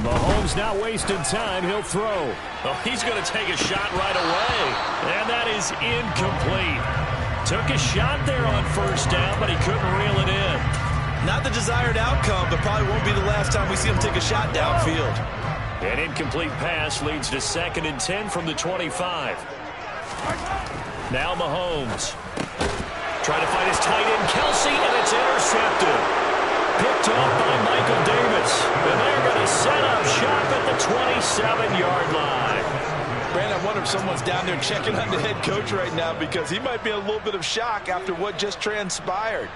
Mahomes not wasting time. He'll throw. Oh, he's going to take a shot right away. And that is incomplete. Took a shot there on first down, but he couldn't reel it in. Not the desired outcome, but probably won't be the last time we see him take a shot downfield. An incomplete pass leads to 2nd and 10 from the 25. Now Mahomes. Trying to find his tight end, Kelce, and it's intercepted. Picked off by Michael Davis. And they're going to set up shop at the 27-yard line. Brandon, I wonder if someone's down there checking on the head coach right now because he might be in a little bit of shock after what just transpired.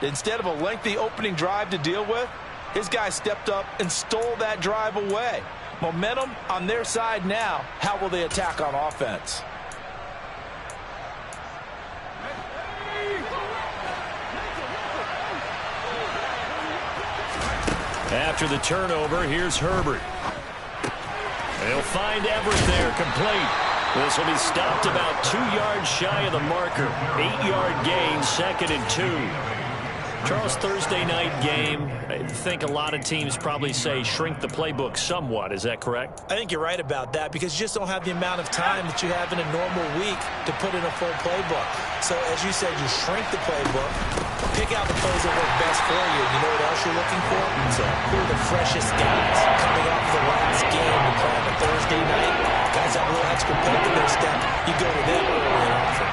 Instead of a lengthy opening drive to deal with, his guy stepped up and stole that drive away. Momentum on their side now. How will they attack on offense? After the turnover, here's Herbert. They'll find Everett there, complete. This will be stopped about 2 yards shy of the marker. 8-yard gain, 2nd and 2. Charles, Thursday night game, I think a lot of teams probably say shrink the playbook somewhat. Is that correct? I think you're right about that because you just don't have the amount of time that you have in a normal week to put in a full playbook. So, as you said, you shrink the playbook, pick out the plays that work best for you. You know what else you're looking for? So, who are the freshest guys coming off the last game to play on a Thursday night? Guys have a little extra pep in their step. You go to them early and often.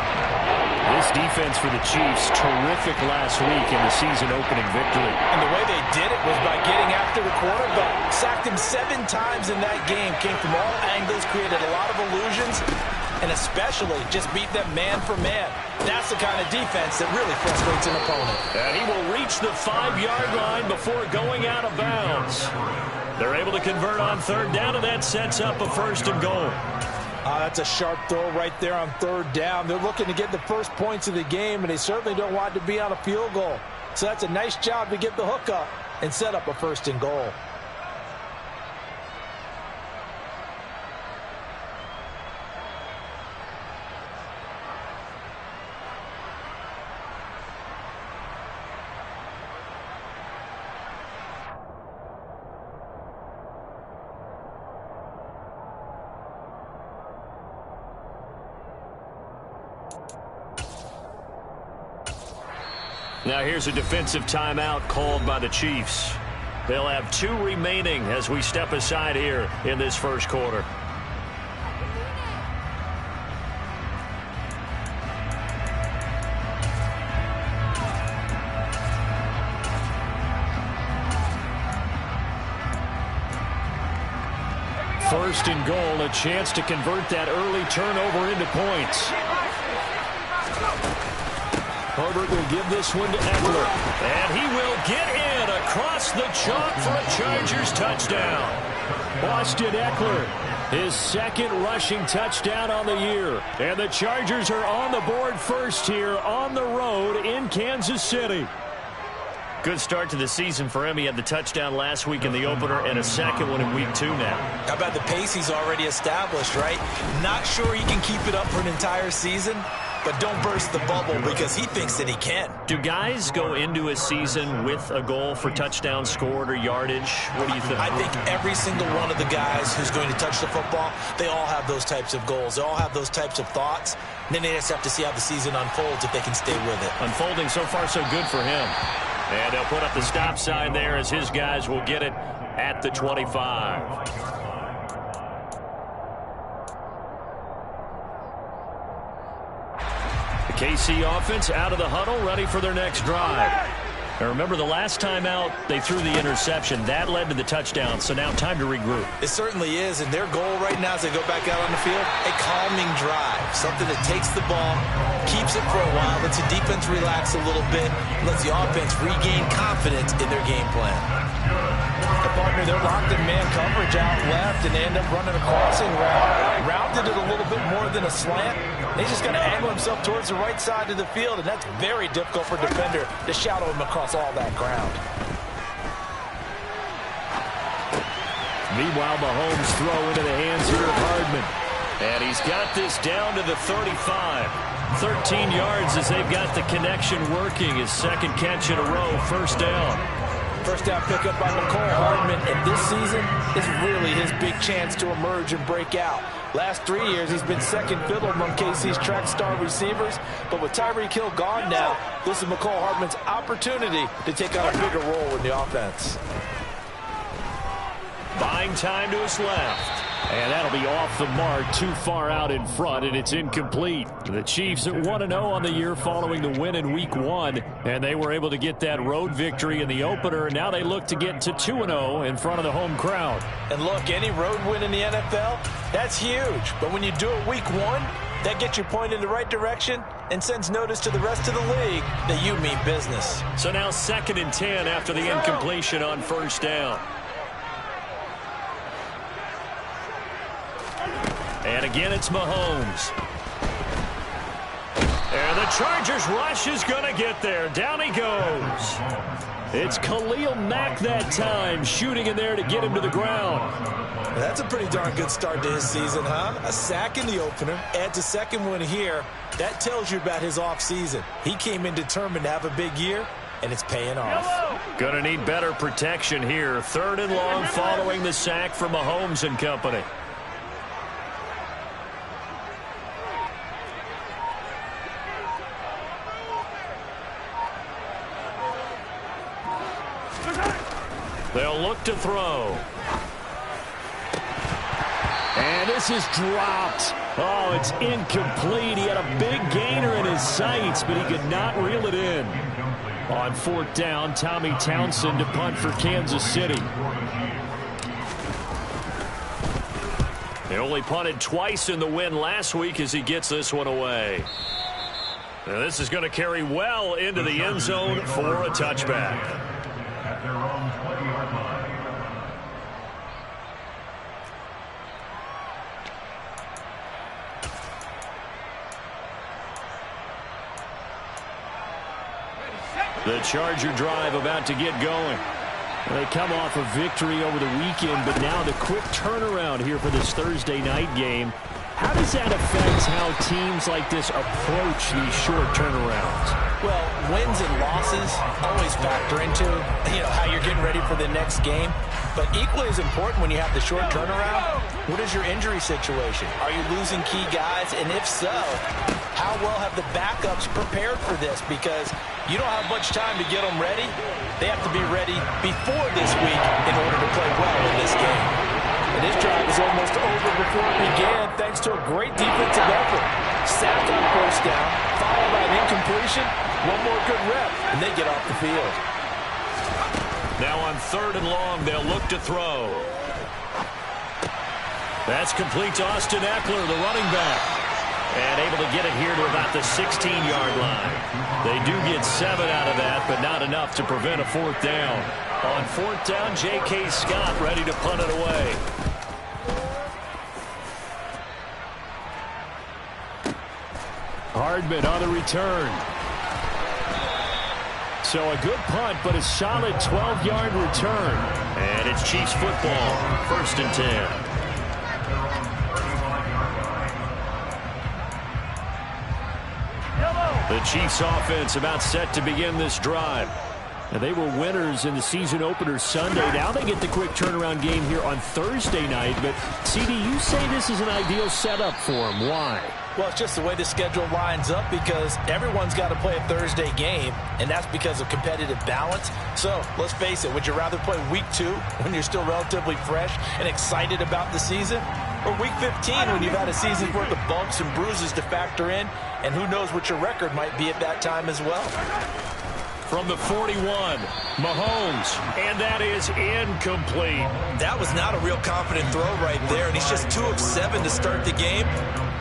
This defense for the Chiefs, terrific last week in the season-opening victory. And the way they did it was by getting after the quarterback. Sacked him 7 times in that game. Came from all angles, created a lot of illusions, and especially just beat them man for man. That's the kind of defense that really frustrates an opponent. And he will reach the 5-yard line before going out of bounds. They're able to convert on 3rd down, and that sets up a 1st and goal. That's a sharp throw right there on 3rd down. They're looking to get the first points of the game, and they certainly don't want to be on a field goal. So that's a nice job to get the hook up and set up a 1st and goal. Now here's a defensive timeout called by the Chiefs. They'll have 2 remaining as we step aside here in this 1st quarter. First and goal, a chance to convert that early turnover into points. Herbert will give this one to Eckler. And he will get in across the chalk for a Chargers touchdown. Austin Eckler, his 2nd rushing touchdown on the year. And the Chargers are on the board first here on the road in Kansas City. Good start to the season for him. He had the touchdown last week in the opener and a 2nd one in week 2 now. How about the pace he's already established, right? Not sure he can keep it up for an entire season, but don't burst the bubble because he thinks that he can. Do guys go into a season with a goal for touchdowns scored or yardage? What do you think? I think every single one of the guys who's going to touch the football, they all have those types of goals. They all have those types of thoughts. And then they just have to see how the season unfolds if they can stay with it. Unfolding so far so good for him. And they'll put up the stop sign there as his guys will get it at the 25. The KC offense out of the huddle, ready for their next drive. Now remember, the last time out, they threw the interception. That led to the touchdown, so now time to regroup. It certainly is, and their goal right now as they go back out on the field, a calming drive. Something that takes the ball, keeps it for a while, lets the defense relax a little bit, lets the offense regain confidence in their game plan. The partner, they're locked in man coverage out left, and they end up running a crossing route. Rounded it a little bit more than a slant. He's just going to angle himself towards the right side of the field, and that's very difficult for a defender to shadow him across all that ground. Meanwhile, Mahomes throw into the hands here of Hardman. And he's got this down to the 35. 13 yards as they've got the connection working. His 2nd catch in a row, 1st down. First down pickup by Mecole Hardman, and this season is really his big chance to emerge and break out. Last 3 years, he's been second fiddle among KC's track star receivers, but with Tyreek Hill gone now, this is Mecole Hardman's opportunity to take on a bigger role in the offense. Buying time to his left. And that'll be off the mark, too far out in front, and it's incomplete. The Chiefs at 1-0 on the year following the win in Week 1, and they were able to get that road victory in the opener, and now they look to get to 2-0 in front of the home crowd. And look, any road win in the NFL, that's huge. But when you do it Week 1, that gets your point in the right direction and sends notice to the rest of the league that you mean business. So now 2nd and 10 after the incompletion on first down. And again, it's Mahomes. And the Chargers rush is going to get there. Down he goes. It's Khalil Mack that time, shooting in there to get him to the ground. That's a pretty darn good start to his season, huh? A sack in the opener, adds a second one here. That tells you about his offseason. He came in determined to have a big year, and it's paying off. Going to need better protection here. 3rd and long following the sack from Mahomes and company. They'll look to throw. And this is dropped. Oh, it's incomplete. He had a big gainer in his sights, but he could not reel it in. On 4th down, Tommy Townsend to punt for Kansas City. They only punted twice in the win last week as he gets this one away. Now this is going to carry well into the end zone for a touchback. The Charger drive about to get going. They come off a victory over the weekend, but now the quick turnaround here for this Thursday night game. How does that affect how teams like this approach these short turnarounds? Well, wins and losses always factor into, how you're getting ready for the next game. But equally as important when you have the short turnaround, what is your injury situation? Are you losing key guys? And if so, how well have the backups prepared for this? Because you don't have much time to get them ready. They have to be ready before this week in order to play well in this game. And this drive is almost over before it began thanks to a great defensive effort. Sack on first down, followed by an incompletion. One more good rep, and they get off the field. Now on 3rd and long, they'll look to throw. That's complete to Austin Eckler, the running back. And able to get it here to about the 16-yard line. They do get 7 out of that, but not enough to prevent a 4th down. On 4th down, J.K. Scott ready to punt it away. Hardman on the return. So a good punt, but a solid 12-yard return. And it's Chiefs football, 1st and 10. The Chiefs offense about set to begin this drive. Now, they were winners in the season opener Sunday. Now they get the quick turnaround game here on Thursday night. But, CD, you say this is an ideal setup for them. Why? Well, it's just the way the schedule lines up because everyone's got to play a Thursday game, and that's because of competitive balance. So, let's face it, would you rather play Week 2 when you're still relatively fresh and excited about the season? Or Week 15 when you've had a season's worth of bumps and bruises to factor in, and who knows what your record might be at that time as well. From the 41, Mahomes, and that is incomplete. That was not a real confident throw right there, and he's just 2 of 7 to start the game.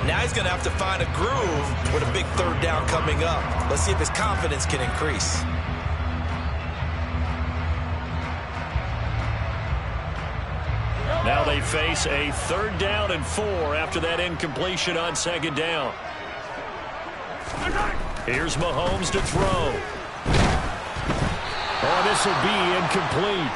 Now he's going to have to find a groove with a big 3rd down coming up. Let's see if his confidence can increase. Now they face a 3rd down and 4 after that incompletion on 2nd down. Here's Mahomes to throw. Oh, this will be incomplete.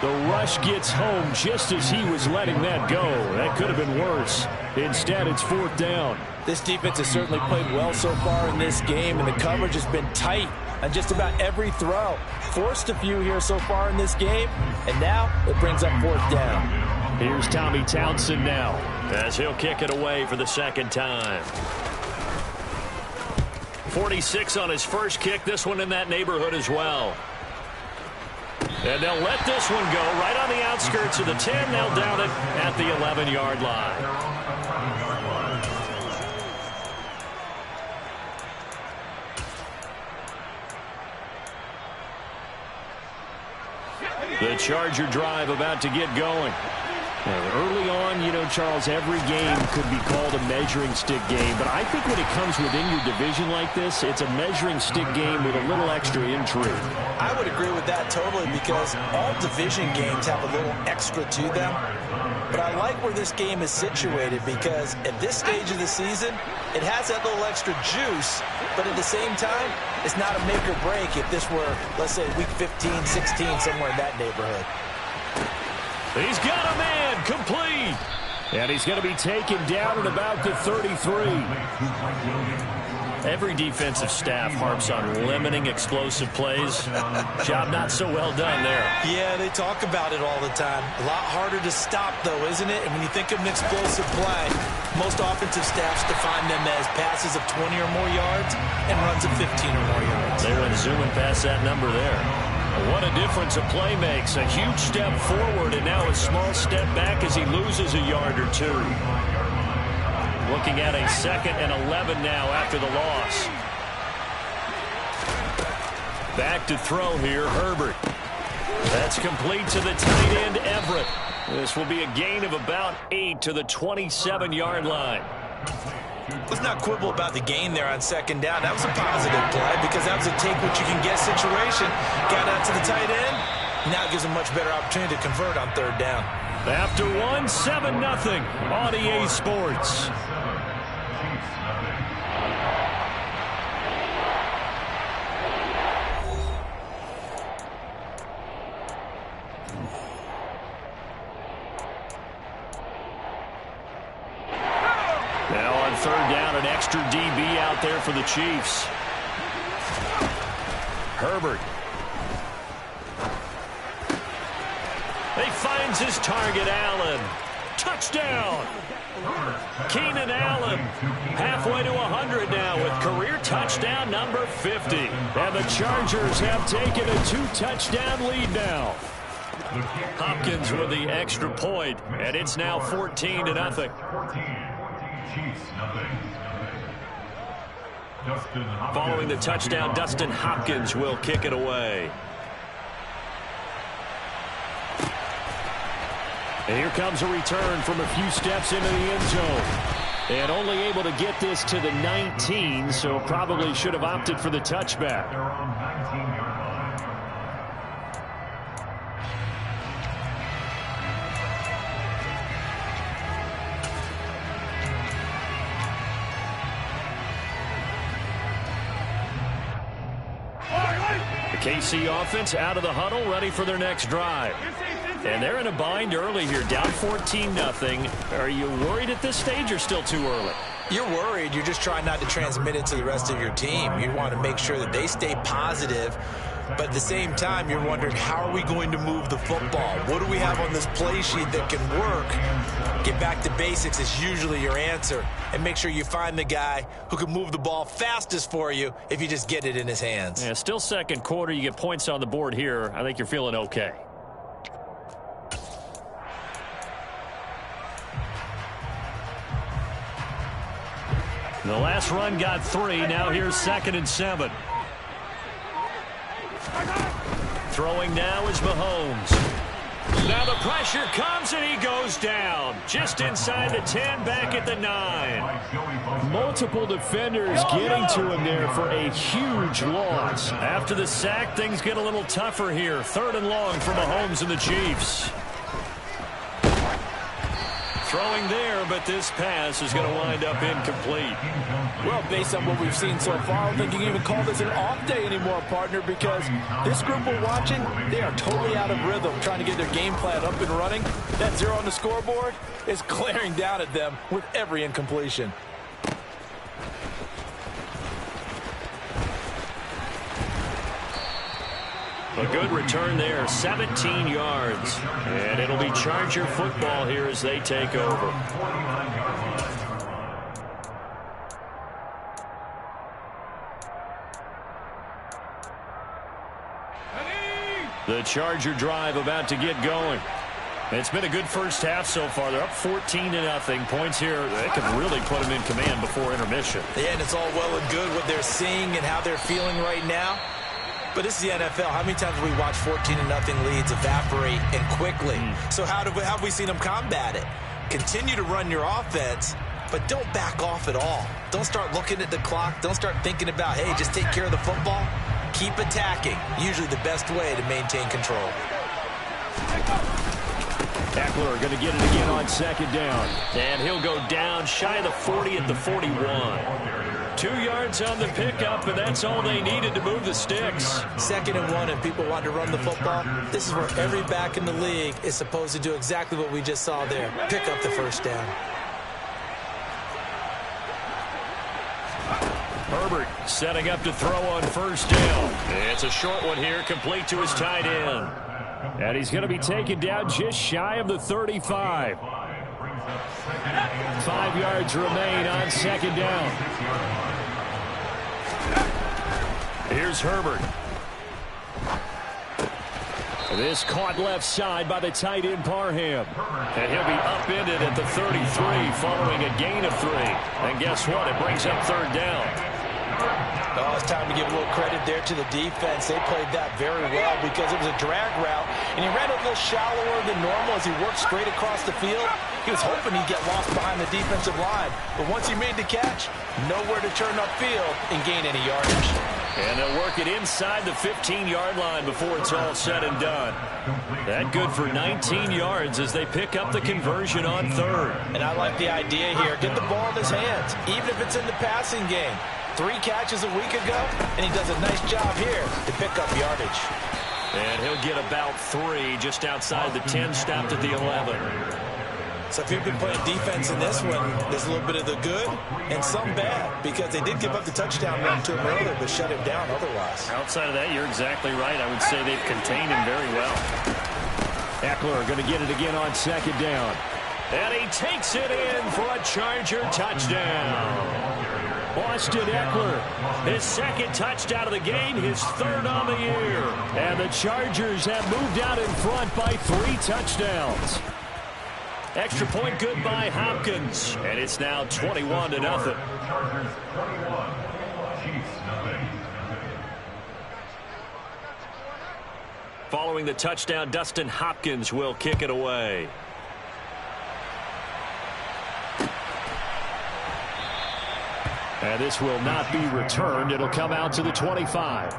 The rush gets home just as he was letting that go. That could have been worse. Instead, it's 4th down. This defense has certainly played well so far in this game, and the coverage has been tight. on just about every throw. Forced a few here so far in this game, and now it brings up 4th down. Here's Tommy Townsend now, as he'll kick it away for the 2nd time. 46 on his first kick, this one in that neighborhood as well. And they'll let this one go right on the outskirts of the 10. They'll down it at the 11-yard line. The Charger drive about to get going. Early on, you know, Charles, every game could be called a measuring stick game. But I think when it comes within your division like this, it's a measuring stick game with a little extra intrigue. I would agree with that totally, because all division games have a little extra to them. But I like where this game is situated, because at this stage of the season, it has that little extra juice. But at the same time, it's not a make or break if this were, let's say, week 15, 16, somewhere in that neighborhood. He's got a man, complete. And he's going to be taken down at about the 33. Every defensive staff harps on limiting explosive plays. Job not so well done there. Yeah, they talk about it all the time. A lot harder to stop, though, isn't it? And when you think of an explosive play, most offensive staffs define them as passes of 20 or more yards and runs of 15 or more yards. They're zooming past that number there. What a difference a play makes. A huge step forward and now a small step back as he loses a yard or two. Looking at a 2nd and 11 now after the loss. Back to throw here, Herbert. That's complete to the tight end, Everett. This will be a gain of about 8 to the 27-yard line. Let's not quibble about the gain there on 2nd down. That was a positive play, because that was a take-what-you-can-get situation. Got out to the tight end. Now it gives a much better opportunity to convert on 3rd down. After 7-0 on EA Sports. Now on 3rd down, an extra DB out there for the Chiefs. Herbert. He finds his target, Allen. Touchdown! Keenan Allen halfway to 100 now with career touchdown number 50. And the Chargers have taken a 2-touchdown lead now. Hopkins with the extra point, and it's now 14-0. Following the touchdown, Dustin Hopkins will kick it away. And here comes a return from a few steps into the end zone. And only able to get this to the 19, so probably should have opted for the touchback. The KC offense out of the huddle, ready for their next drive. And they're in a bind early here, down 14-0. Are you worried at this stage or still too early? You're worried. You're just trying not to transmit it to the rest of your team. You want to make sure that they stay positive. But at the same time, you're wondering, how are we going to move the football? What do we have on this play sheet that can work? Get back to basics is usually your answer. And make sure you find the guy who can move the ball fastest for you if you just get it in his hands. Yeah, still 2nd quarter. You get points on the board here. I think you're feeling okay. The last run got 3. Now here's 2nd and 7. Throwing now is Mahomes. Now the pressure comes and he goes down. Just inside the 10, back at the 9. Multiple defenders getting to him there for a huge loss. After the sack, things get a little tougher here. 3rd and long for Mahomes and the Chiefs. Throwing there, but this pass is going to wind up incomplete. Well, based on what we've seen so far, I don't think you can even call this an off day anymore, partner, because this group we're watching, they are totally out of rhythm, trying to get their game plan up and running. That 0 on the scoreboard is glaring down at them with every incompletion. A good return there, 17 yards. And it'll be Charger football here as they take over. The Charger drive about to get going. It's been a good first half so far. They're up 14-0. Points here, they can really put them in command before intermission. Yeah, and it's all well and good what they're seeing and how they're feeling right now. But this is the NFL. How many times have we watched 14-0 leads evaporate and quickly? So how have we seen them combat it? Continue to run your offense, but don't back off at all. Don't start looking at the clock. Don't start thinking about, hey, just take care of the football. Keep attacking. Usually the best way to maintain control. Ekeler going to get it again on second down. And he'll go down shy of the 40 at the 41. 2 yards on the pickup, and that's all they needed to move the sticks. 2nd and 1, and people want to run the football. This is where every back in the league is supposed to do exactly what we just saw there. Pick up the first down. Herbert setting up to throw on first down. It's a short one here, complete to his tight end. And he's going to be taken down just shy of the 35. 5 yards remain on second down. Here's Herbert. This caught left side by the tight end Parham. And he'll be upended at the 33 following a gain of 3. And guess what? It brings up third down. Oh, it's time to give a little credit there to the defense. They played that very well because it was a drag route, and he ran a little shallower than normal as he worked straight across the field. He was hoping he'd get lost behind the defensive line, but once he made the catch, nowhere to turn upfield and gain any yardage. And they'll work it inside the 15-yard line before it's all said and done. That good for 19 yards as they pick up the conversion on third. And I like the idea here. Get the ball in his hands, even if it's in the passing game. 3 catches a week ago, and he does a nice job here to pick up yardage. And he'll get about 3 just outside the 10, stopped at the 11. So if you've been playing defense in this one, there's a little bit of the good and some bad, because they did give up the touchdown run to him earlier, but shut him down otherwise. Outside of that, you're exactly right. I would say they've contained him very well. Ekeler going to get it again on second down. And he takes it in for a Charger touchdown. Austin Ekeler, his 2nd touchdown of the game, his 3rd on the year. And the Chargers have moved out in front by 3 touchdowns. Extra point good by Hopkins. And it's now 21-0. Following the touchdown, Dustin Hopkins will kick it away. And this will not be returned. It'll come out to the 25.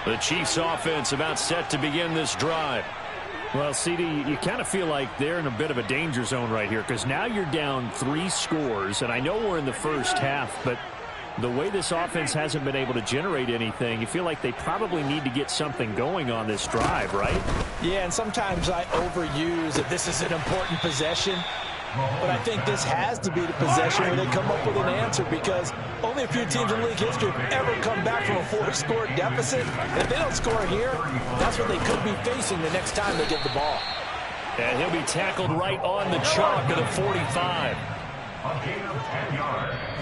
The Chiefs offense about set to begin this drive. Well, CD, you kind of feel like they're in a bit of a danger zone right here because now you're down 3 scores, and I know we're in the first half, but the way this offense hasn't been able to generate anything, you feel like they probably need to get something going on this drive, right? Yeah, and sometimes I overuse that this is an important possession. But I think this has to be the possession where they come up with an answer, because only a few teams in league history have ever come back from a 4-score deficit. And if they don't score here, that's what they could be facing the next time they get the ball. And he'll be tackled right on the chalk of the 45.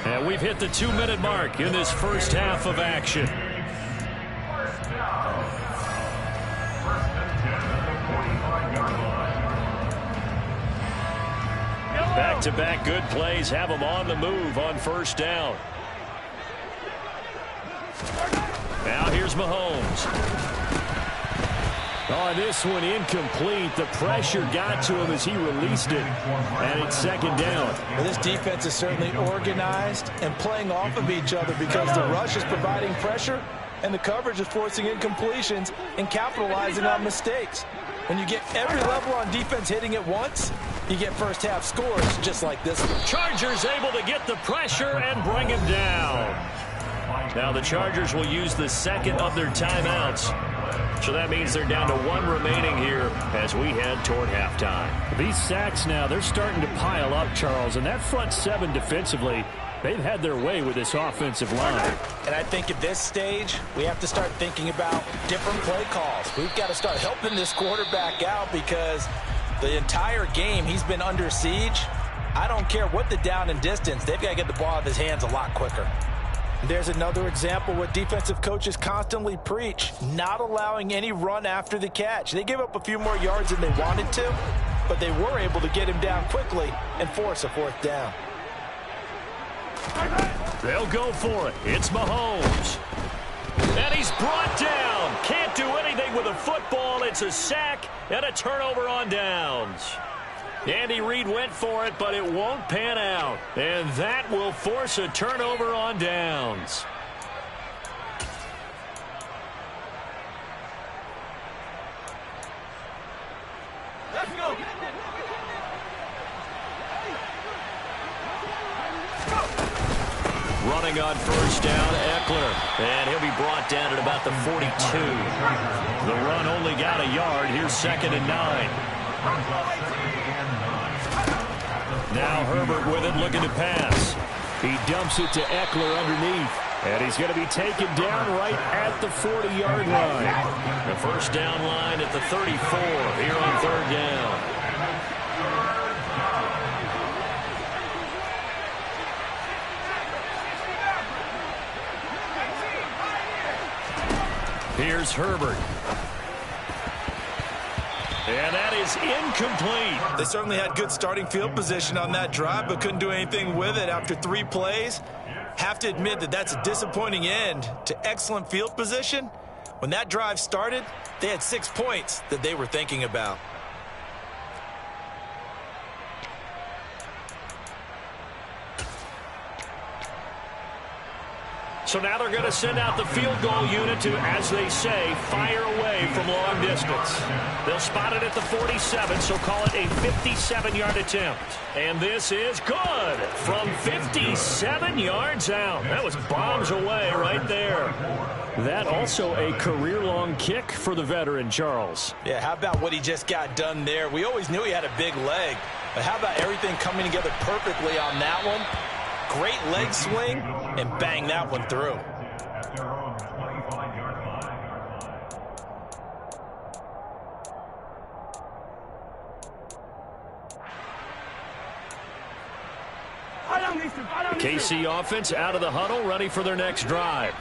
And we've hit the 2-minute mark in this first half of action. Back-to-back good plays have them on the move on first down. Now here's Mahomes. Oh, this one incomplete. The pressure got to him as he released it. And it's second down. Well, this defense is certainly organized and playing off of each other because the rush is providing pressure and the coverage is forcing incompletions and capitalizing on mistakes. When you get every level on defense hitting at once, you get first half scores just like this one. Chargers able to get the pressure and bring him down. Now the Chargers will use the second of their timeouts. So that means they're down to 1 remaining here as we head toward halftime. These sacks now, they're starting to pile up, Charles, and that front 7 defensively, they've had their way with this offensive line. And I think at this stage, we have to start thinking about different play calls. We've got to start helping this quarterback out because the entire game he's been under siege. I don't care what the down and distance, they've got to get the ball out of his hands a lot quicker. There's another example what defensive coaches constantly preach, not allowing any run after the catch. They gave up a few more yards than they wanted to, but they were able to get him down quickly and force a 4th down. They'll go for it. It's Mahomes. And he's brought down. Can't do anything with a football. It's a sack and a turnover on downs. Andy Reid went for it, but it won't pan out. And that will force a turnover on downs. Let's go. Running on 1st down, Eckler. And he'll be brought down at about the 42. The run only got a yard. Here's 2nd and 9. Now Herbert with it, looking to pass. He dumps it to Eckler underneath. And he's going to be taken down right at the 40-yard line. The 1st down line at the 34 here on 3rd down. Here's Herbert. And that is incomplete. They certainly had good starting field position on that drive, but couldn't do anything with it after 3 plays. Have to admit that that's a disappointing end to excellent field position. When that drive started, they had 6 points that they were thinking about. So now they're going to send out the field goal unit to, as they say, fire away from long distance. They'll spot it at the 47, so call it a 57-yard attempt. And this is good from 57 yards out. That was bombs away right there. That also a career-long kick for the veteran, Charles. Yeah, how about what he just got done there? We always knew he had a big leg, but how about everything coming together perfectly on that one? Great leg swing, and bang that one through. KC offense out of the huddle, ready for their next drive.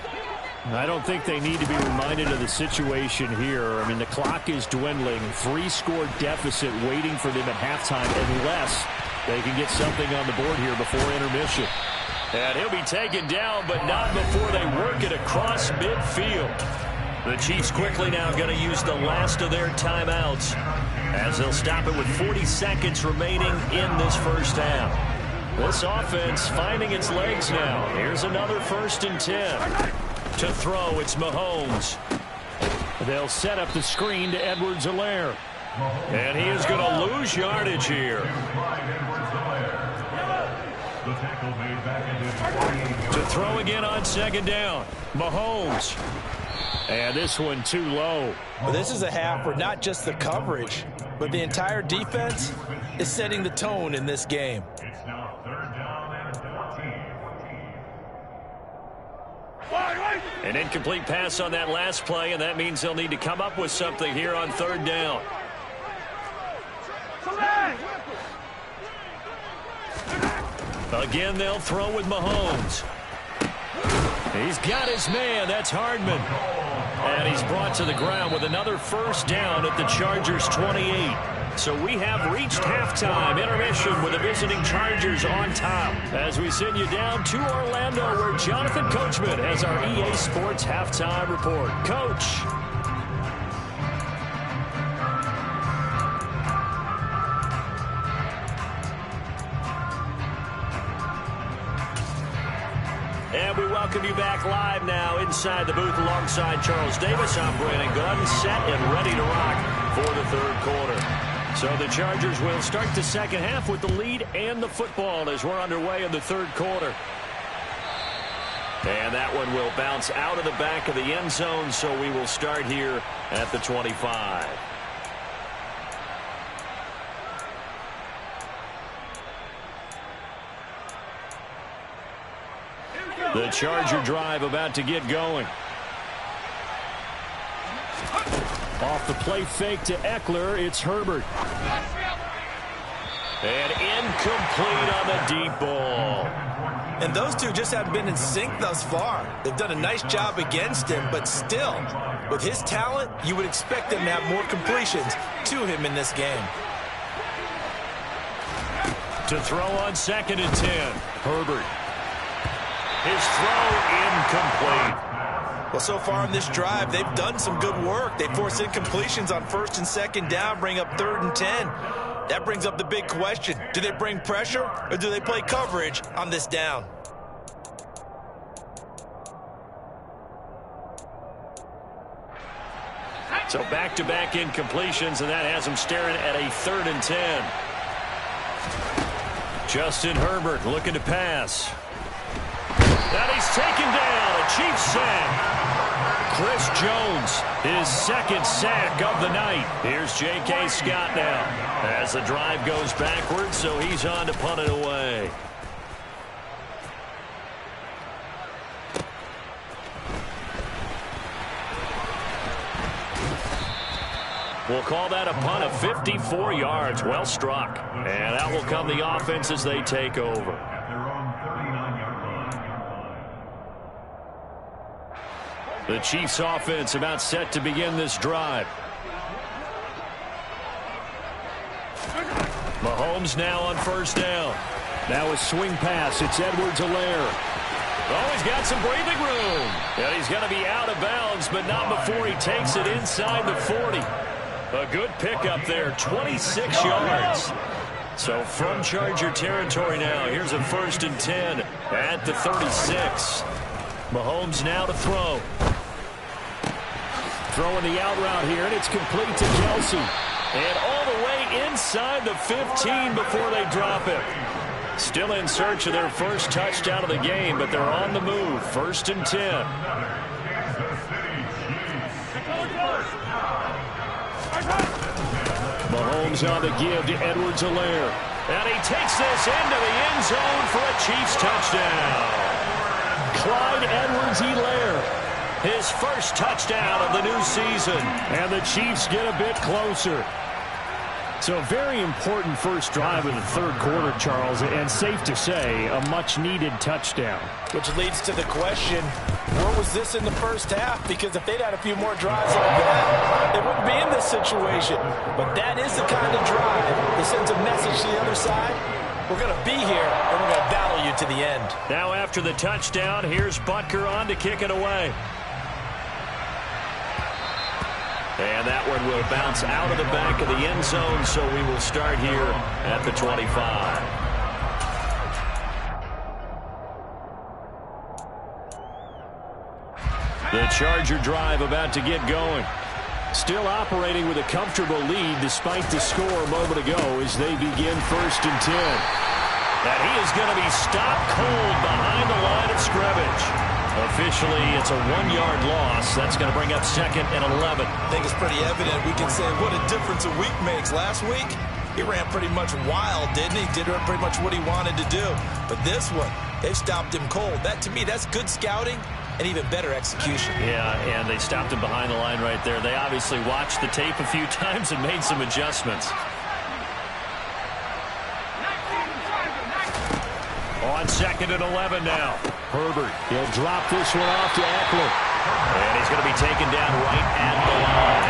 I don't think they need to be reminded of the situation here. I mean, the clock is dwindling. 3-score deficit waiting for them at halftime unless they can get something on the board here before intermission. And he'll be taken down, but not before they work it across midfield. The Chiefs quickly now going to use the last of their timeouts as they'll stop it with 40 seconds remaining in this 1st half. This offense finding its legs now. Here's another 1st and 10. To throw, it's Mahomes. They'll set up the screen to Edwards-Helaire. And he is going to lose yardage here. To throw again on 2nd down. Mahomes. And this one too low. Well, this is a half where not just the coverage, but the entire defense is setting the tone in this game. An incomplete pass on that last play, and that means they'll need to come up with something here on 3rd down. Again, they'll throw with Mahomes. He's got his man. That's Hardman. And he's brought to the ground with another 1st down at the Chargers' 28. So we have reached halftime intermission with the visiting Chargers on top as we send you down to Orlando where Jonathan Coachman has our EA Sports halftime report. Coach. And we welcome you back live now inside the booth alongside Charles Davis. I'm Brandon Gunn, set and ready to rock for the 3rd quarter. So the Chargers will start the 2nd half with the lead and the football as we're underway in the 3rd quarter. And that one will bounce out of the back of the end zone, so we will start here at the 25. The Charger drive about to get going. Off the play fake to Eckler, it's Herbert. And incomplete on the deep ball. And those two just haven't been in sync thus far. They've done a nice job against him, but still, with his talent, you would expect him to have more completions to him in this game. To throw on 2nd and 10. Herbert. His throw incomplete. Well, so far in this drive, they've done some good work. They force incompletions on 1st and 2nd down, bring up 3rd and 10. That brings up the big question. Do they bring pressure or do they play coverage on this down? So back-to-back incompletions, and that has him staring at a 3rd and 10. Justin Herbert looking to pass. And he's taken down. A Chiefs sack. Chris Jones, his 2nd sack of the night. Here's J.K. Scott now as the drive goes backwards, so he's on to punt it away. We'll call that a punt of 54 yards. Well struck. And out will come the offense as they take over. The Chiefs offense about set to begin this drive. Mahomes now on 1st down. Now a swing pass. It's Edwards-Helaire. Oh, he's got some breathing room. And he's going to be out of bounds, but not before he takes it inside the 40. A good pickup there, 26 yards. So from Charger territory now, here's a 1st and 10 at the 36. Mahomes now to throw. Throwing the out route here, and it's complete to Kelsey. And all the way inside the 15 before they drop it. Still in search of their first touchdown of the game, but they're on the move. 1st and 10. Mahomes on the give to Edwards-Helaire. And he takes this into the end zone for a Chiefs touchdown. Clyde Edwards-Helaire. His first touchdown of the new season. And the Chiefs get a bit closer. So a very important first drive of the 3rd quarter, Charles, and safe to say, a much-needed touchdown. Which leads to the question, where was this in the first half? Because if they'd had a few more drives like that, they wouldn't be in this situation. But that is the kind of drive that sends a message to the other side. We're going to be here, and we're going to battle you to the end. Now after the touchdown, here's Butker on to kick it away. And that one will bounce out of the back of the end zone, so we will start here at the 25. The Charger drive about to get going. Still operating with a comfortable lead despite the score a moment ago as they begin 1st and 10. And he is going to be stopped cold behind the line of scrimmage. Officially, it's a 1-yard loss. That's going to bring up 2nd and 11. I think it's pretty evident. We can say what a difference a week makes. Last week, he ran pretty much wild, didn't he? Did pretty much what he wanted to do. But this one, they've stopped him cold. That, to me, that's good scouting and even better execution. Yeah, and they stopped him behind the line right there. They obviously watched the tape a few times and made some adjustments. On 2nd and 11 now. Herbert, he'll drop this one off to Eckler. And he's going to be taken down right at the line.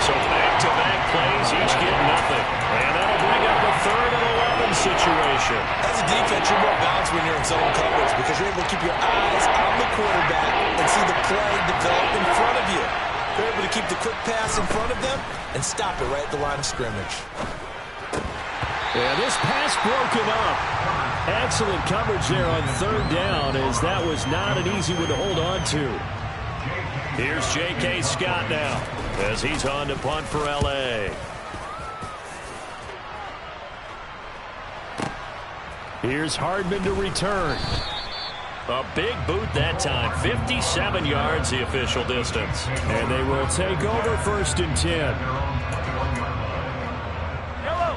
So back-to-back plays, each get nothing. And that'll bring up a 3rd and 11 situation. As a defense, you're more balanced when you're in zone coverage because you're able to keep your eyes on the quarterback and see the play develop in front of you. You're able to keep the quick pass in front of them and stop it right at the line of scrimmage. Yeah, this pass broken up. Excellent coverage there on 3rd down, as that was not an easy one to hold on to. Here's J.K. Scott now as he's on to punt for L.A. Here's Hardman to return. A big boot that time. 57 yards, the official distance. And they will take over 1st and 10.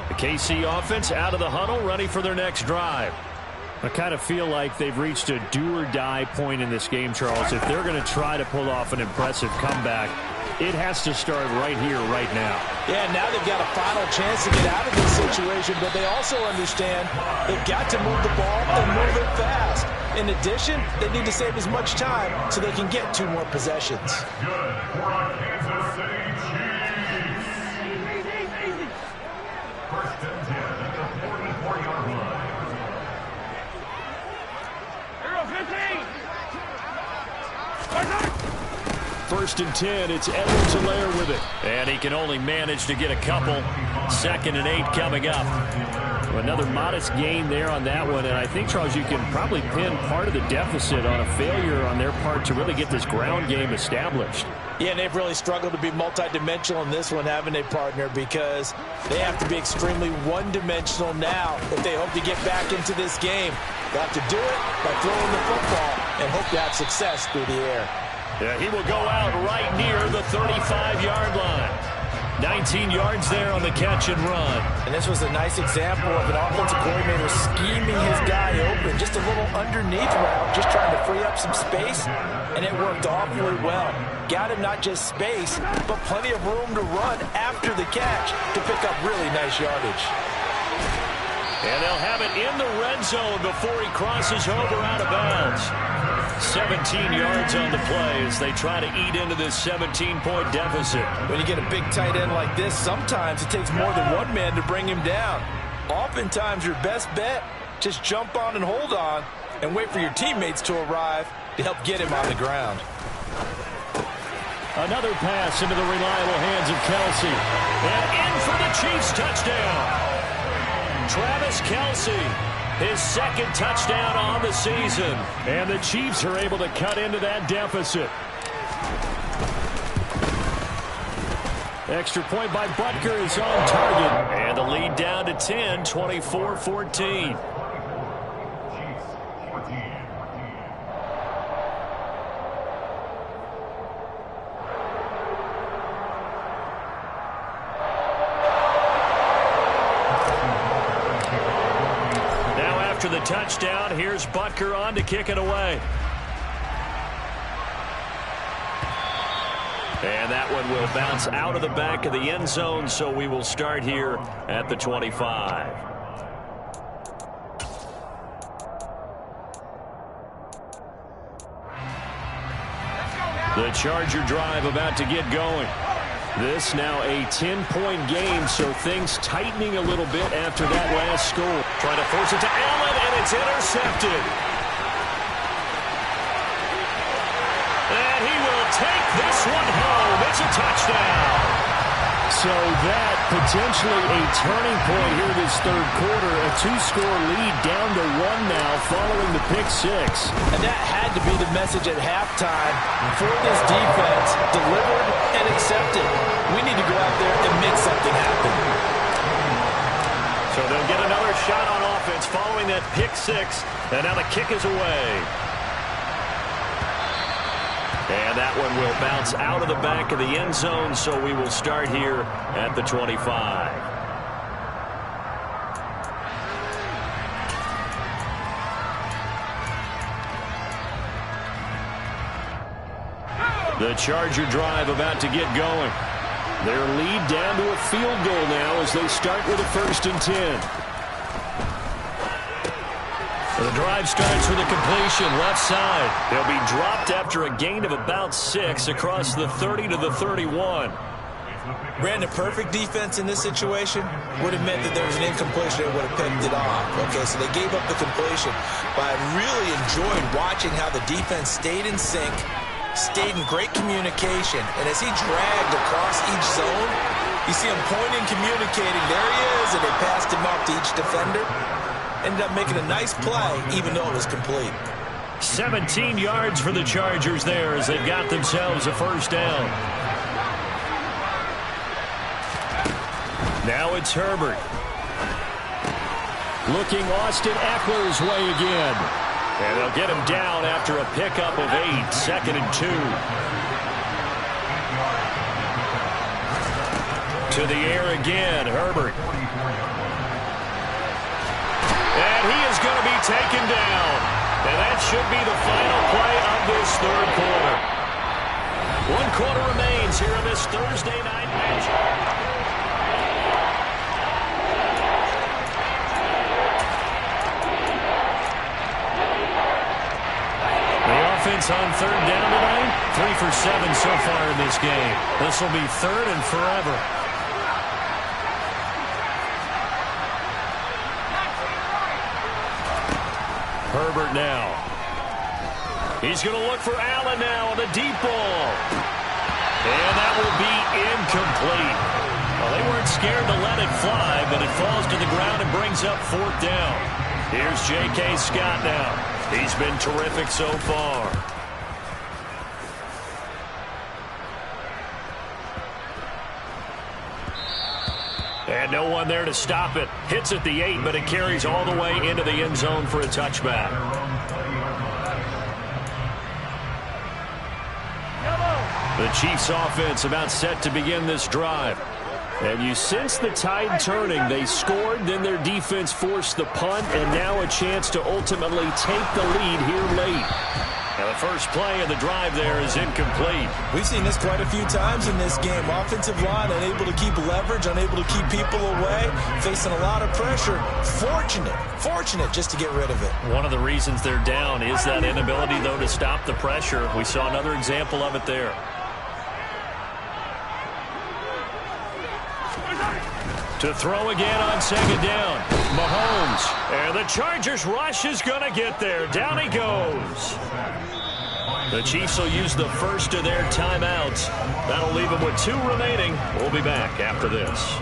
The KC offense out of the huddle, ready for their next drive. I kind of feel like they've reached a do-or-die point in this game, Charles. If they're going to try to pull off an impressive comeback, it has to start right here, right now. Yeah, now they've got a final chance to get out of this situation, but they also understand they've got to move the ball and move it fast. In addition, they need to save as much time so they can get 2 more possessions. First and 10, it's Edwards-Helaire with it. And he can only manage to get a couple. 2nd and 8 coming up. Another modest gain there on that one, and I think, Charles, you can probably pin part of the deficit on a failure on their part to really get this ground game established. Yeah, and they've really struggled to be multidimensional in this one, haven't they, partner? Because they have to be extremely one-dimensional now if they hope to get back into this game. They'll have to do it by throwing the football and hope to have success through the air. Yeah, he will go out right near the 35-yard line. 19 yards there on the catch and run. And this was a nice example of an offensive coordinator scheming his guy open. Just a little underneath route, just trying to free up some space, and it worked awfully well. Got him not just space, but plenty of room to run after the catch to pick up really nice yardage. And they'll have it in the red zone before he crosses over out of bounds. 17 yards on the play as they try to eat into this 17-point deficit. When you get a big tight end like this, sometimes it takes more than one man to bring him down. Oftentimes, your best bet, just jump on and hold on and wait for your teammates to arrive to help get him on the ground. Another pass into the reliable hands of Kelce. And in for the Chiefs touchdown. Travis Kelce. His 2nd touchdown on the season. And the Chiefs are able to cut into that deficit. Extra point by Butker is on target. And the lead down to 10, 24-14. After the touchdown, here's Butker on to kick it away. And that one will bounce out of the back of the end zone, so we will start here at the 25. The Charger drive about to get going. This now a 10-point game, so things tightening a little bit after that last score. Trying to force it to Allen, and it's intercepted. And he will take this one home. It's a touchdown. So that potentially a turning point here in this 3rd quarter. A 2-score lead down to 1 now following the pick 6. And that had to be the message at halftime for this defense. Delivered and accepted. We need to go out there and make something happen. So they'll get another shot on offense following that pick 6. And now the kick is away. And that one will bounce out of the back of the end zone, so we will start here at the 25. The Charger drive about to get going. Their lead down to a field goal now as they start with a 1st and 10. The drive starts with a completion left side. They'll be dropped after a gain of about 6 across the 30 to the 31. Brandon, perfect defense in this situation would have meant that there was an incompletion. They would have picked it off. Okay, so they gave up the completion. But I really enjoyed watching how the defense stayed in sync, stayed in great communication. And as he dragged across each zone, you see him pointing, communicating. There he is, and they passed him off to each defender. Ended up making a nice play, even though it was complete. 17 yards for the Chargers there as they've got themselves a 1st down. Now it's Herbert. Looking Austin Eckler's way again. And they'll get him down after a pickup of 8, 2nd and 2. To the air again, Herbert. And he is going to be taken down. And that should be the final play of this third quarter. 1 quarter remains here in this Thursday night matchup. Offense on 3rd down tonight. 3 for 7 so far in this game. This will be 3rd and forever. Herbert now. He's going to look for Allen now on the deep ball. And that will be incomplete. Well, they weren't scared to let it fly, but it falls to the ground and brings up 4th down. Here's J.K. Scott now. He's been terrific so far. And no one there to stop it. Hits at the 8, but it carries all the way into the end zone for a touchback. The Chiefs offense about set to begin this drive. And you sense the tide turning. They scored, then their defense forced the punt, and now a chance to ultimately take the lead here late. Now the first play of the drive there is incomplete. We've seen this quite a few times in this game. Offensive line unable to keep leverage, unable to keep people away, facing a lot of pressure. Fortunate just to get rid of it. One of the reasons they're down is that inability, though, to stop the pressure. We saw another example of it there. To throw again on 2nd down. Mahomes. And the Chargers rush is going to get there. Down he goes. The Chiefs will use the first of their timeouts. That'll leave them with 2 remaining. We'll be back after this.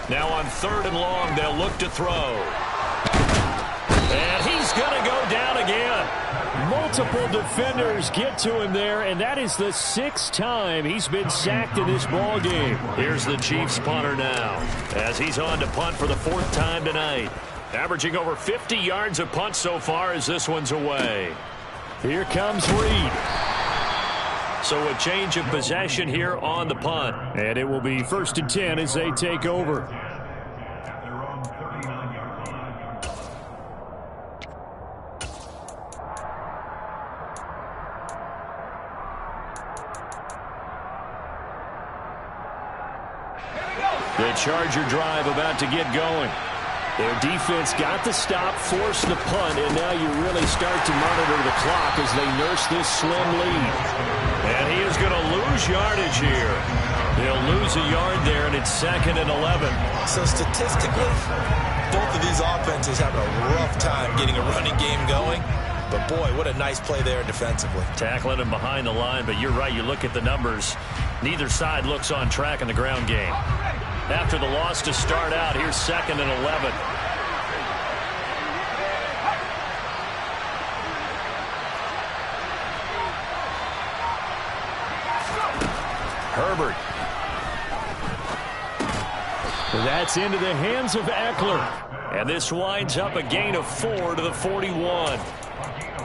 Now on 3rd and long, they'll look to throw. And he's going to go down again. Multiple defenders get to him there, and that is the 6th time he's been sacked in this ball game. Here's the Chiefs punter now, as he's on to punt for the 4th time tonight. Averaging over 50 yards a punt so far as this one's away. Here comes Reed. So a change of possession here on the punt. And it will be 1st and 10 as they take over. The Charger drive about to get going. Their defense got the stop, forced the punt, and now you really start to monitor the clock as they nurse this slim lead. And he is going to lose yardage here. He'll lose a yard there, and it's 2nd and 11. So statistically, both of these offenses have a rough time getting a running game going. But, boy, what a nice play there defensively. Tackling him behind the line, but you're right. You look at the numbers. Neither side looks on track in the ground game. After the loss to start out, here's 2nd and 11. Herbert. That's into the hands of Eckler. And this winds up a gain of 4 to the 41.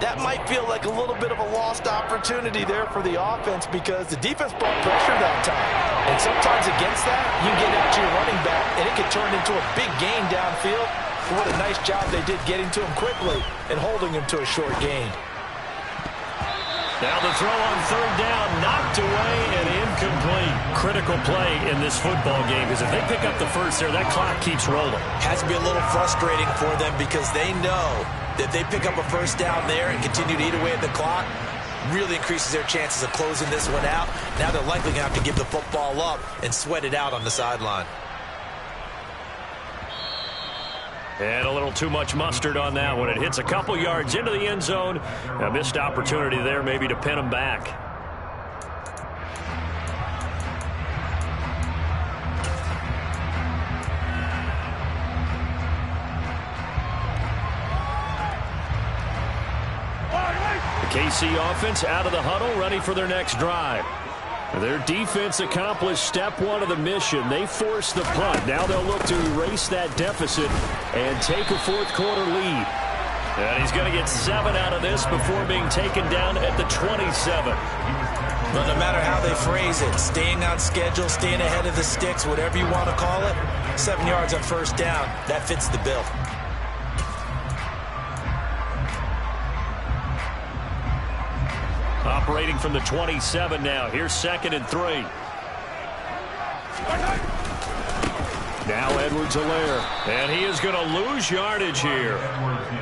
That might feel like a little bit of a lost opportunity there for the offense because the defense brought pressure that time. And sometimes against that, you get out to your running back, and it can turn into a big gain downfield. What a nice job they did getting to him quickly and holding him to a short gain. Now the throw on 3rd down, knocked away and incomplete. Critical play in this football game because if they pick up the first there, that clock keeps rolling. Has to be a little frustrating for them because they know that they pick up a first down there and continue to eat away at the clock, really increases their chances of closing this one out. Now they're likely going to have to give the football up and sweat it out on the sideline. And a little too much mustard on that one. It hits a couple yards into the end zone. A missed opportunity there maybe to pin them back. KC offense out of the huddle, ready for their next drive. Their defense accomplished step one of the mission. They forced the punt. Now they'll look to erase that deficit and take a fourth-quarter lead. And he's going to get 7 out of this before being taken down at the 27. But no matter how they phrase it, staying on schedule, staying ahead of the sticks, whatever you want to call it, 7 yards on first down, that fits the bill. Operating from the 27 now. Here's 2nd and 3. Now Edwards-Helaire. And he is going to lose yardage here.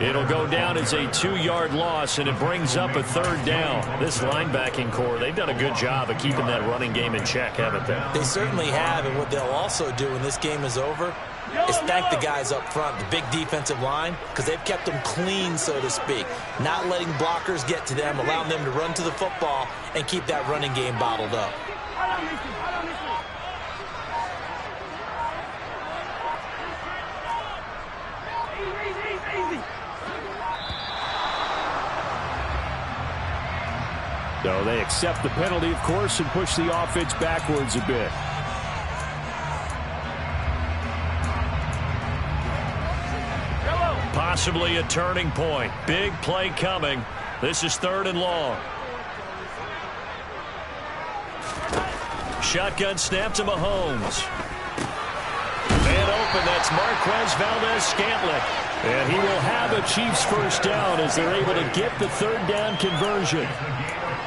It'll go down as a 2-yard loss, and it brings up a 3rd down. This linebacking core, they've done a good job of keeping that running game in check, haven't they? They certainly have, and what they'll also do when this game is over is thank the guys up front, the big defensive line, because they've kept them clean, so to speak. Not letting blockers get to them, allowing them to run to the football and keep that running game bottled up. So they accept the penalty, of course, and push the offense backwards a bit. Possibly a turning point. Big play coming. This is 3rd and long. Shotgun snap to Mahomes. Man open, that's Marquez Valdes-Scantling. And he will have a Chiefs first down as they're able to get the 3rd down conversion.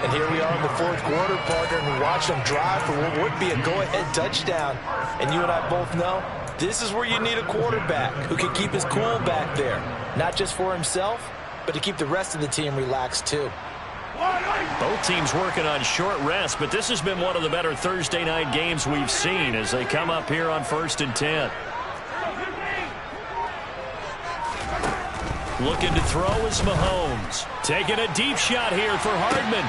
And here we are in the 4th quarter, partner, and we watch them drive for what would be a go-ahead touchdown. And you and I both know this is where you need a quarterback who can keep his cool back there. Not just for himself, but to keep the rest of the team relaxed too. Both teams working on short rest, but this has been one of the better Thursday night games we've seen as they come up here on 1st and 10. Looking to throw is Mahomes. Taking a deep shot here for Hardman.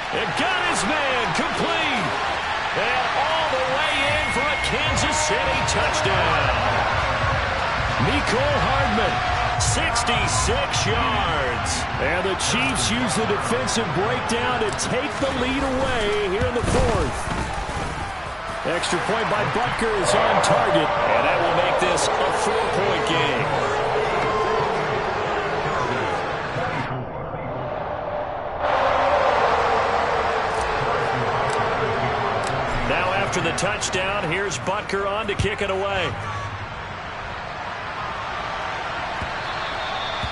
And got his man complete. And all the way in for a Kansas City touchdown. Mecole Hardman, 66 yards. And the Chiefs use the defensive breakdown to take the lead away here in the 4th. Extra point by Butker is on target. And that will make this a 4-point game. After the touchdown, here's Butker on to kick it away.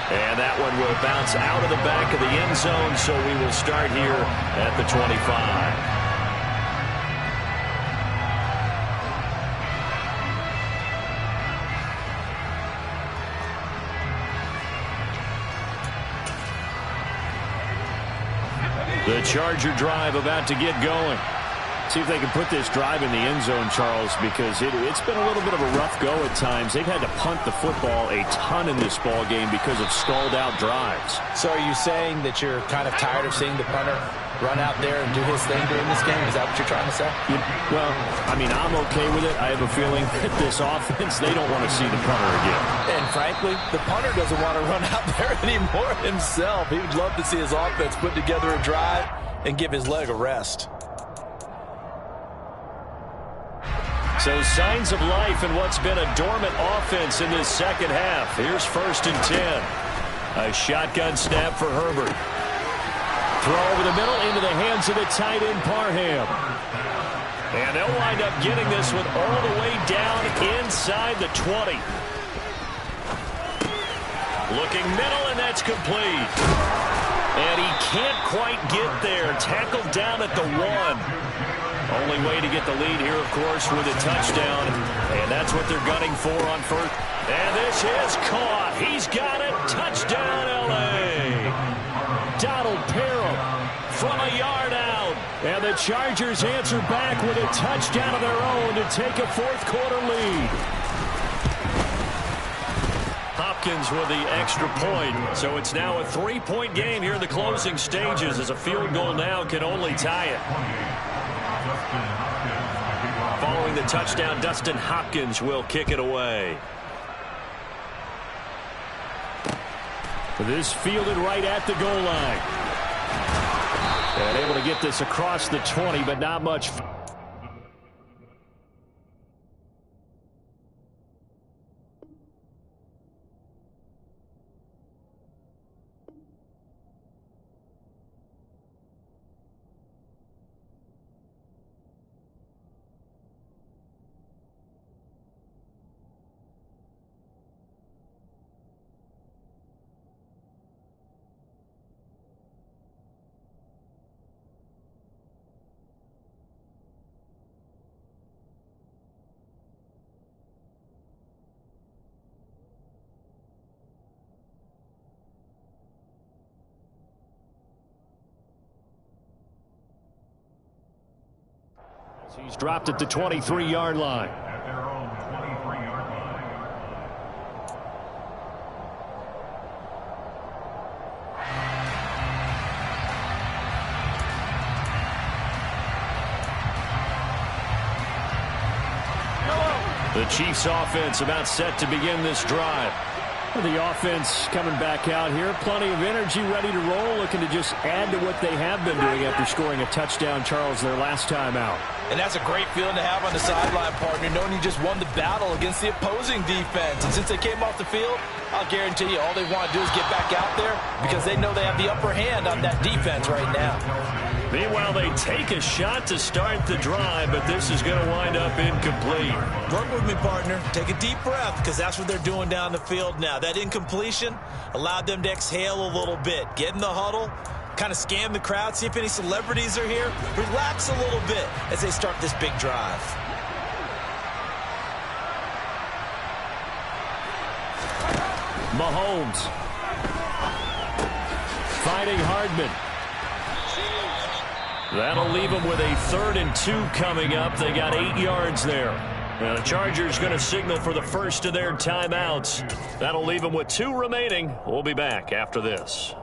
And that one will bounce out of the back of the end zone, so we will start here at the 25. The Charger drive about to get going. See if they can put this drive in the end zone, Charles, because it's been a little bit of a rough go at times. They've had to punt the football a ton in this ball game because of stalled-out drives. So are you saying that you're kind of tired of seeing the punter run out there and do his thing during this game? Is that what you're trying to say? Well, I mean, I'm okay with it. I have a feeling that this offense, they don't want to see the punter again. And frankly, the punter doesn't want to run out there anymore himself. He would love to see his offense put together a drive and give his leg a rest. So signs of life in what's been a dormant offense in this second half. Here's 1st and 10. A shotgun snap for Herbert. Throw over the middle into the hands of the tight end Parham. And they'll wind up getting this one all the way down inside the 20. Looking middle, and that's complete. And he can't quite get there. Tackled down at the 1. Only way to get the lead here, of course, with a touchdown. And that's what they're gunning for on 1st. And this is caught. He's got it. Touchdown, L.A. Donald Parham from a yard out. And the Chargers answer back with a touchdown of their own to take a 4th-quarter lead. Hopkins with the extra point. So it's now a 3-point game here in the closing stages as a field goal now can only tie it. Following the touchdown, Dustin Hopkins will kick it away. This fielded right at the goal line. And able to get this across the 20, but not much. He's dropped at the 23-yard line. At their own 23-yard line. The Chiefs offense about set to begin this drive. The offense coming back out here. Plenty of energy, ready to roll, looking to just add to what they have been doing after scoring a touchdown, Charles, their last time out. And that's a great feeling to have on the sideline, partner, knowing you just won the battle against the opposing defense. And since they came off the field, I'll guarantee you all they want to do is get back out there because they know they have the upper hand on that defense right now. Meanwhile, they take a shot to start the drive, but this is going to wind up incomplete. Work with me, partner. Take a deep breath because that's what they're doing down the field now. That incompletion allowed them to exhale a little bit. Get in the huddle, kind of scan the crowd, see if any celebrities are here. Relax a little bit as they start this big drive. Mahomes finding Hardman. That'll leave them with a 3rd and 2 coming up. They got 8 yards there. And the Chargers going to signal for the first of their timeouts. That'll leave them with 2 remaining. We'll be back after this.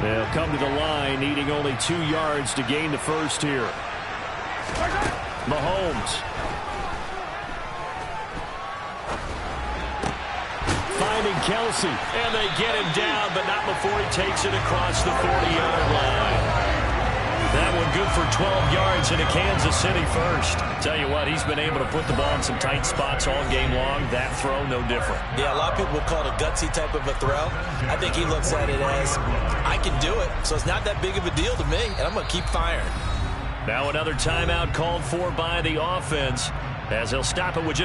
They'll come to the line, needing only 2 yards to gain the first here. Mahomes. Finding Kelsey. And they get him down, but not before he takes it across the 40-yard line. That one good for 12 yards into Kansas City first. Tell you what, he's been able to put the ball in some tight spots all game long. That throw, no different. Yeah, a lot of people would call it a gutsy type of a throw. I think he looks at it as, I can do it, so it's not that big of a deal to me, and I'm going to keep firing. Now another timeout called for by the offense as they'll stop it with just